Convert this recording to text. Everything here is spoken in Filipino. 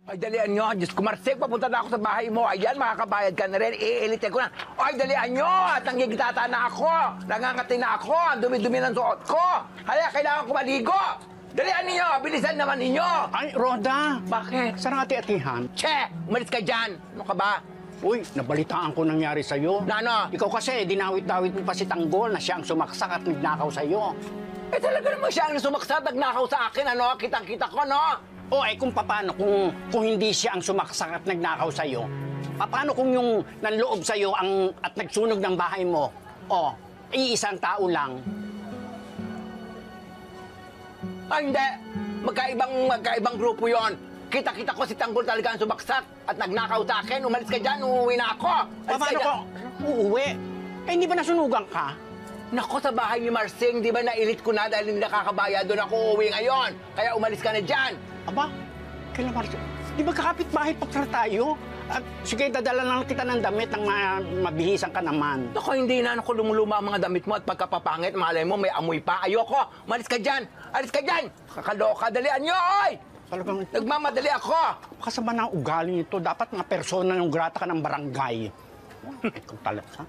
Ay, dalian nyo. Diyos ko, Marsik, papunta na ako sa bahay mo. Ayan, makakabayad ka na rin. Iilitin ko na. Ay, dalian nyo. At nanggigitata na ako. Nangangati na ako. Ang dumi-dumi ng suot ko. Hala, kailangan ko maligo. Dalian ninyo. Bilisan naman ninyo. Ay, Roda! Bakit? Saan ang ati-atihan? Che! Umalis ka dyan. Ano ka ba? Uy, nabalitaan ko nangyari sa'yo. Na ano? Ikaw kasi, dinawit-dawit mo pa si Tanggol na siya ang sumaksak at nagnakaw sa'yo. Eh, talaga naman siya ang sumaksa. Nagnakaw sa akin, ano? Kitang-kita ko, no? O eh kung paano kung hindi siya ang sumaksak at nagnakaw sa'yo, paano kung yung nanloob sa'yo at nagsunog ng bahay mo, iisang tao lang? Ay, hindi. Magkaibang grupo yon. Kita-kita ko si Tanggol talaga ang sumaksak at nagnakaw sa akin. Umalis ka dyan, uuwi na ako. Alis ka Paano dyan. ko uuwi? Eh, hindi ba nasunugan ka? Nako, sa bahay ni Marsing, di ba nailit ko na dahil hindi nakakabaya doon ako uuwi ngayon. Kaya umalis ka na dyan. Aba, kailan Marcio? Di ba kakapit-bahay pa tayo? At sige, dadala lang kita ng damit nang mabihisan ka naman. Nako, hindi na ako lumuluma ang mga damit mo at pagkapapangit, malay mo may amoy pa. Ayoko, umalis ka dyan. Alis ka dyan. Kakaloka, dalian nyo, oy! Talagang Nagmamadali ako. kasama na ang ugali nito. Dapat nga persona ng grata ka ng barangay. Ikaw talaga.